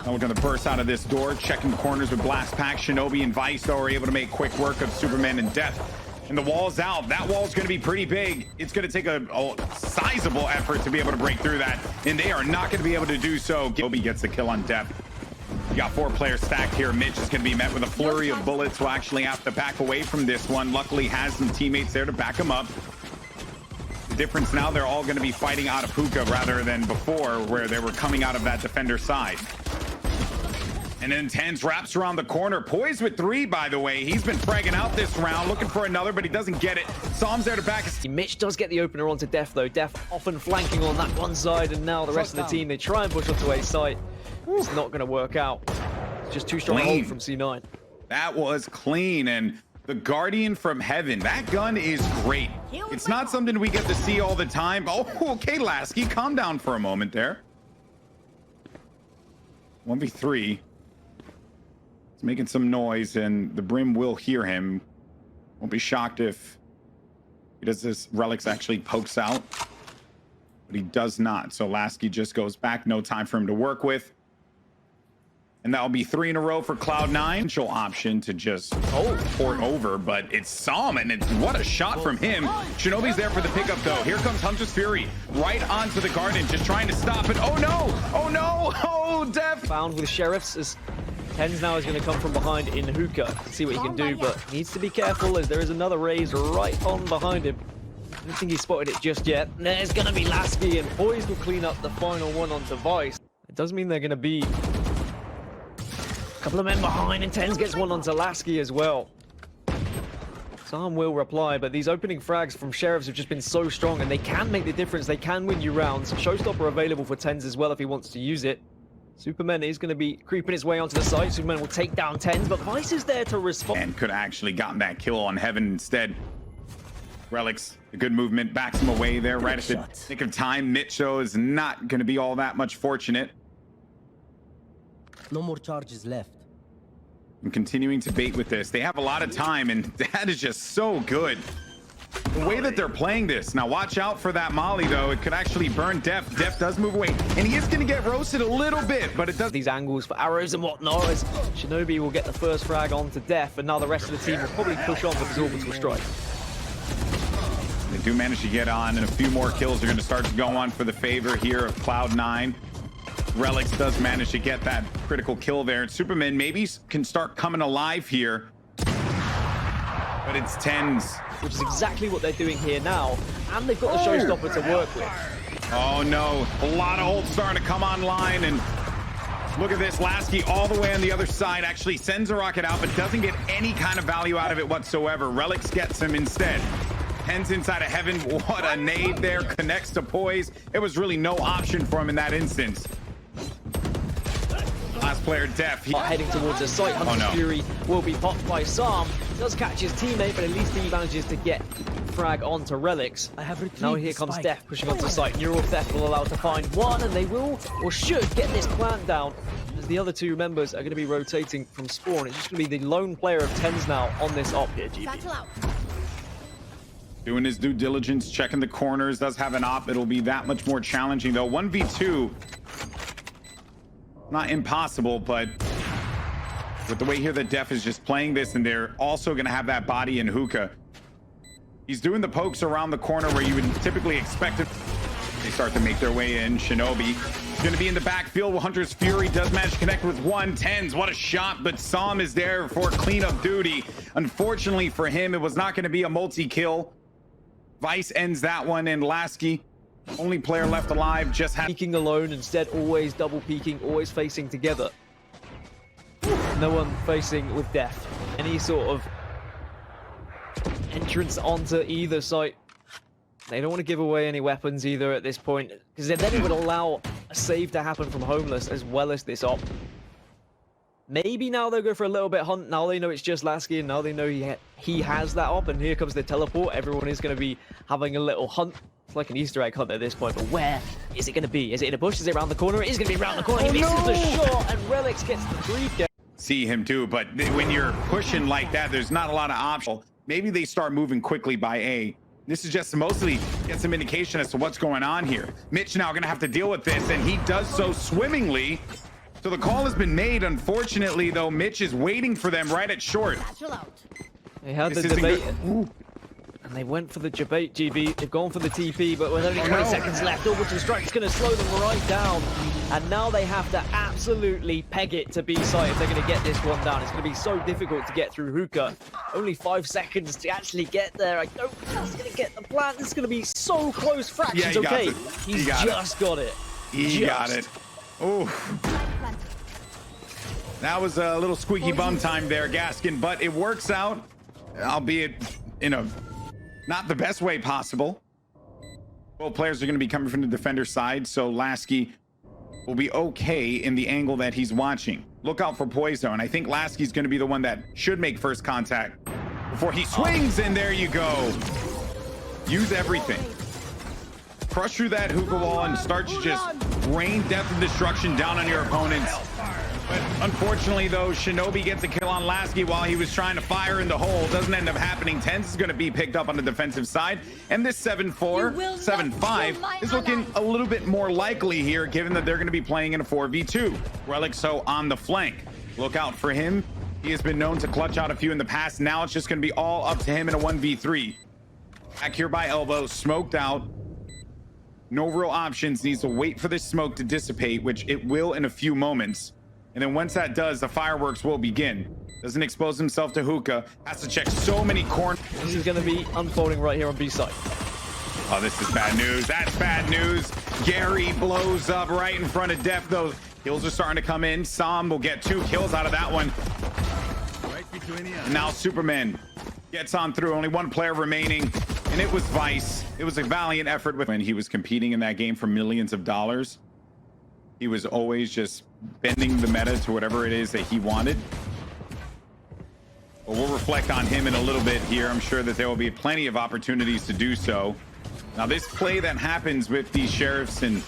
Now we're going to burst out of this door, checking corners with Blast Pack. Shinobi and Vice, though, are able to make quick work of Supamen and Dephh. And the wall's out. That wall's going to be pretty big. It's going to take a sizable effort to be able to break through that. And they are not going to be able to do so. Shinobi gets the kill on Dephh. You got 4 players stacked here. Mitch is going to be met with a flurry of bullets. Will actually have to back away from this one. Luckily has some teammates there to back him up. The difference now, they're all going to be fighting out of hookah rather than before where they were coming out of that defender side. And then Tenz wraps around the corner. Poised with 3, by the way. He's been fragging out this round, looking for another, but he doesn't get it. Sam's there to back us. Mitch does get the opener onto Dephh, though. Dephh often flanking on that one side, and now the rest of the team, they try and push onto A site. It's not going to work out. It's just too strong a hold from C9. That was clean, and the Guardian from Heaven, that gun is great. It's not something we get to see all the time. Oh, okay, Laski, calm down for a moment there. 1v3. He's making some noise, and the Brim will hear him. Won't be shocked if he does this. Relyks actually pokes out, but he does not. So Laski just goes back. No time for him to work with. And that'll be 3 in a row for Cloud9. Potential option to just port over, but it's Sam, and it's what a shot from him. Shinobi's there for the pickup, though. Here comes Hunter's Fury right onto the Guardian, just trying to stop it. Oh no! Oh no! Oh, Dephh! Found with Sheriffs as Tenz now is going to come from behind in hookah. See what he can do, but needs to be careful as there is another raise right on behind him. I don't think he's spotted it just yet. There's going to be Laski, and Poised will clean up the final one onto Vice. It does mean they're going to be a couple of men behind, and Tenz gets one onto Laski as well. Sam will reply, but these opening frags from Sheriffs have just been so strong, and they can make the difference. They can win you rounds. Showstopper available for Tenz as well if he wants to use it. Supamen is going to be creeping his way onto the site. Supamen will take down Tenz, but Vice is there to respond. And could have actually gotten that kill on Heaven instead. Relyks, a good movement, backs him away there right at the nick of time. Mitch, though, is not going to be all that much fortunate. No more charges left. And continuing to bait with this. They have a lot of time, and that is just so good. The way that they're playing this. Now watch out for that molly, though. It could actually burn Dephh. Dephh does move away, and he is going to get roasted a little bit, but it does. These angles for arrows and whatnot as Shinobi will get the first frag onto Dephh, and now the rest of the team will probably push on with his orbital strike. They do manage to get on, and a few more kills are going to start to go on for the favor here of Cloud9. Relyks does manage to get that critical kill there. And Supamen maybe can start coming alive here, but it's Tenz. Which is exactly what they're doing here now, and they've got the showstopper to work with. Oh no, a lot of ults starting to come online, and look at this. Laski all the way on the other side actually sends a rocket out, but doesn't get any kind of value out of it whatsoever. Relyks gets him instead. Tenz inside of Heaven. What a nade there. Connects to Poised. It was really no option for him in that instance. Last player, Dephh. Heading towards the site. Hunter's Fury will be popped by Sam. Does catch his teammate, but at least he manages to get frag onto Relyks. Now here comes Dephh pushing onto the site. Neural Dephh will allow to find one, and they will, or should, get this plant down, as the other 2 members are going to be rotating from spawn. It's just going to be the lone player of Tenz now on this op here, GB. Doing his due diligence, checking the corners, does have an op. It'll be that much more challenging, though. 1v2. Not impossible, but with the way here that Dephh is just playing this, and they're also going to have that body in hookah. He's doing the pokes around the corner where you would typically expect it. They start to make their way in. Shinobi is going to be in the backfield. Hunter's Fury does manage to connect with one. Tenz, what a shot, but Sam is there for cleanup duty. Unfortunately for him, it was not going to be a multi-kill. Vice ends that one, and Laski, only player left alive, just had peeking alone, instead always double peeking, always facing together. No one facing with Dephh. Any sort of entrance onto either site. They don't want to give away any weapons either at this point, because then it would allow a save to happen from Homeless as well as this op. Maybe now they'll go for a little bit hunt. Now they know it's just Laski, and now they know he has that op, and here comes the teleport. Everyone is going to be having a little hunt. It's like an Easter egg hunt at this point, but where is it going to be? Is it in a bush? Is it around the corner? It is going to be around the corner. He misses the shot, and Relyks gets the 3 kill. See him too, but when you're pushing like that, there's not a lot of options. Maybe they start moving quickly by A. This is just mostly get some indication as to what's going on here. Mitch now going to have to deal with this, and he does so swimmingly. So the call has been made. Unfortunately, though, Mitch is waiting for them right at short. They had the debate, and they went for the debate, GB. They've gone for the TP, but with only 20 seconds left, orbital strike's going to slow them right down. And now they have to absolutely peg it to B site if they're going to get this one down. It's going to be so difficult to get through Hookah. Only 5 seconds to actually get there. I don't think he's going to get the plant. It's going to be so close. Fractions, Yeah, okay. He's just got it. He got it. Oof. That was a little squeaky bum time there, Gaskin, but it works out, albeit in a not the best way possible. Both players are going to be coming from the defender side, so Laski will be okay in the angle that he's watching. Look out for Poised, and I think Laski's going to be the one that should make first contact before he swings, and there you go. Use everything. Crush through that hookah wall and start to just rain death and destruction down on your opponents. But unfortunately, though, Shinobi gets a kill on Laski while he was trying to fire in the hole. Doesn't end up happening. Tenz is going to be picked up on the defensive side. And this 7-4, 7-5 is looking a little bit more likely here, given that they're going to be playing in a 4v2. Relyks on the flank. Look out for him. He has been known to clutch out a few in the past. Now it's just going to be all up to him in a 1v3. Back here by elbow, smoked out. No real options. Needs to wait for this smoke to dissipate, which it will in a few moments. And then once that does, the fireworks will begin. Doesn't expose himself to hookah. Has to check so many corners. This is going to be unfolding right here on B side. Oh, this is bad news. That's bad news. Gary blows up right in front of Dephh, though. Kills are starting to come in. Sam will get 2 kills out of that one. And now Supamen gets on through. Only 1 player remaining. And it was Vice. It was a valiant effort when he was competing in that game for millions of dollars. He was always just bending the meta to whatever it is that he wanted. But we'll reflect on him in a little bit here. I'm sure that there will be plenty of opportunities to do so. Now, this play that happens with these sheriffs and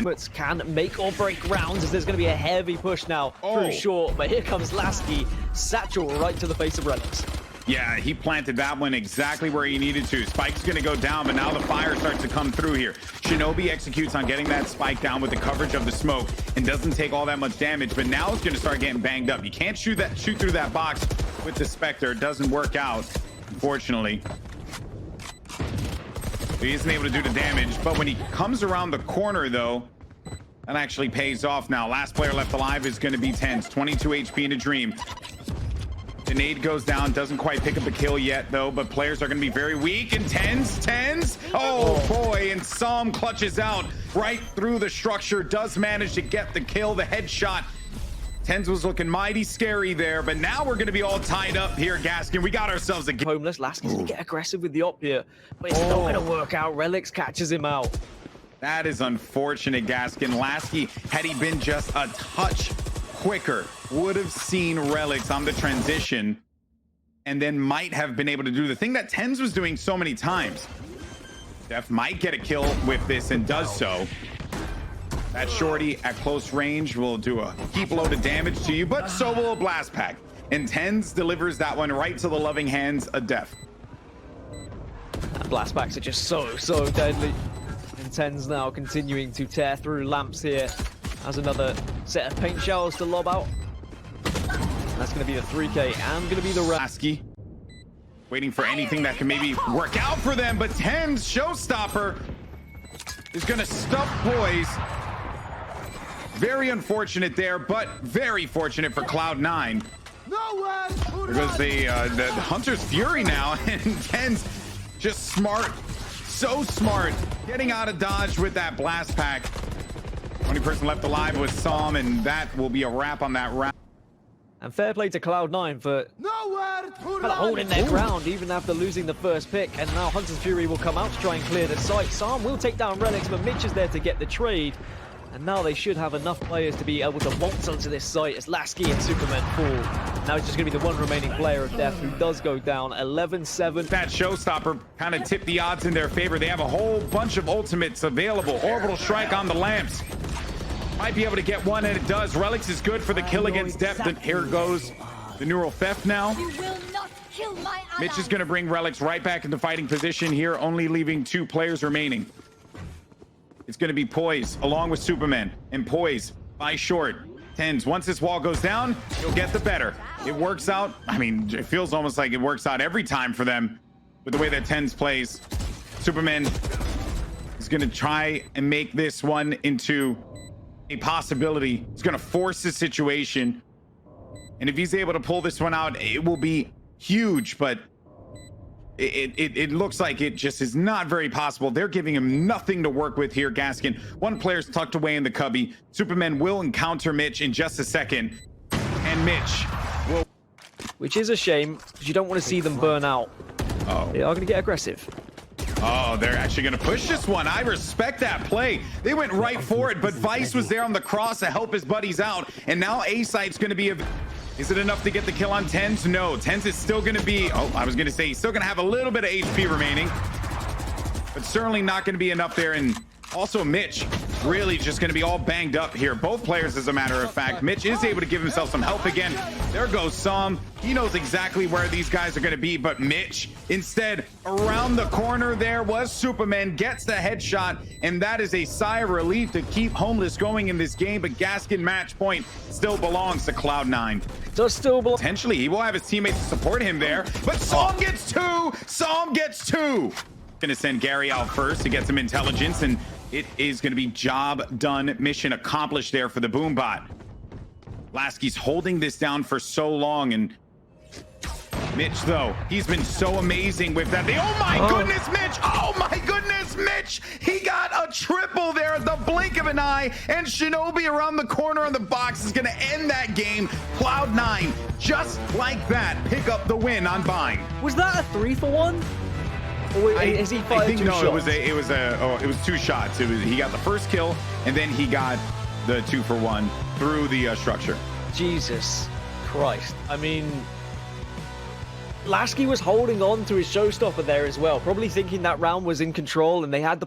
But can make or break rounds, as there's going to be a heavy push now through short. But here comes Laski. Satchel right to the face of Relyks. Yeah, he planted that one exactly where he needed to. Spike's going to go down, but now the fire starts to come through here. Shinobi executes on getting that spike down with the coverage of the smoke and doesn't take all that much damage, but now it's going to start getting banged up. You can't shoot through that box with the Spectre. It doesn't work out, unfortunately. He isn't able to do the damage, but when he comes around the corner, though, that actually pays off now. Last player left alive is going to be Tenz. 22 HP in a dream. The nade goes down, doesn't quite pick up a kill yet, though, but players are going to be very weak. And Tenz, oh boy, and Sam clutches out right through the structure, does manage to get the kill, the headshot. Tenz was looking mighty scary there, but now we're going to be all tied up here, Gaskin. We got ourselves a game. Homeless. Laski's going to get aggressive with the op here, but it's not going to work out. Relyks catches him out. That is unfortunate, Gaskin. Laski, had he been just a touch quicker, would have seen Relyks on the transition and then might have been able to do the thing that Tenz was doing so many times. Dephh might get a kill with this and does so. That shorty at close range will do a heap load of damage to you, but so will a blast pack. And Tenz delivers that one right to the loving hands of Dephh. Blast packs are just so deadly. And Tenz now continuing to tear through lamps here. Has another set of paint showers to lob out. That's going to be the 3K and going to be the Laski waiting for anything that can maybe work out for them, but Tenz, showstopper, is going to stuff Poised. Very unfortunate there, but very fortunate for Cloud9. There goes the Hunter's Fury now, and Tenz just smart, so smart, getting out of dodge with that blast pack. Only person left alive was Sam, and that will be a wrap on that round. And fair play to Cloud9 for holding their ground even after losing the first pick. And now Hunter's Fury will come out to try and clear the site. Sam will take down Relyks, but Mitch is there to get the trade. And now they should have enough players to be able to waltz onto this site as Laski and Supamen fall. Now it's just going to be the one remaining player of Dephh who does go down. 11-7. That showstopper kind of tipped the odds in their favor. They have a whole bunch of ultimates available. Orbital strike on the lamps. Might be able to get one, and it does. Relyks is good for the kill against Dephh. Then here goes the neural theft now. Mitch is going to bring Relyks right back into fighting position here, only leaving 2 players remaining. It's going to be Poised along with Supamen, and Poised by short. Tenz, once this wall goes down, you'll get the better. It works out. I mean, it feels almost like it works out every time for them with the way that Tenz plays. Supamen is going to try and make this one into a possibility. He's going to force the situation. And if he's able to pull this one out, it will be huge, but it looks like it just is not very possible. They're giving him nothing to work with here, Gaskin. One player's tucked away in the cubby. Supamen will encounter Mitch in just a second. And Mitch will... Which is a shame, because you don't want to see them burn out. Oh. They are going to get aggressive. Oh, they're actually going to push this one. I respect that play. They went right for it, but Vice was there on the cross to help his buddies out. And now A-Site's going to be... Is it enough to get the kill on Tenz? No. Tenz is still going to be... Oh, I was going to say he's still going to have a little bit of HP remaining. But certainly not going to be enough there. And also Mitch really just going to be all banged up here. Both players, as a matter of fact. Mitch is able to give himself some help again. There goes Sam. He knows exactly where these guys are going to be. But Mitch, instead, around the corner there was Supamen. Gets the headshot. And that is a sigh of relief to keep Homeless going in this game. But Gaskin match point still belongs to Cloud9. Does still belong. Potentially, he will have his teammates to support him there. But Sam gets two. Sam gets two. Gonna send Gary out first to get some intelligence, and it is gonna be job done, mission accomplished there for the Boombot. Laski's holding this down for so long, and Mitch, though, he's been so amazing with that. Oh my goodness, Mitch! Oh my goodness, Mitch! He got a triple there at the blink of an eye, and Shinobi around the corner on the box is gonna end that game. Cloud9, just like that, pick up the win on Bind. Was that a 3-for-1? Or is he fired I think two no, shots? it was two shots. He got the first kill, and then he got the 2-for-1 through the structure. Jesus Christ. I mean, Laski was holding on to his showstopper there as well, probably thinking that round was in control and they had the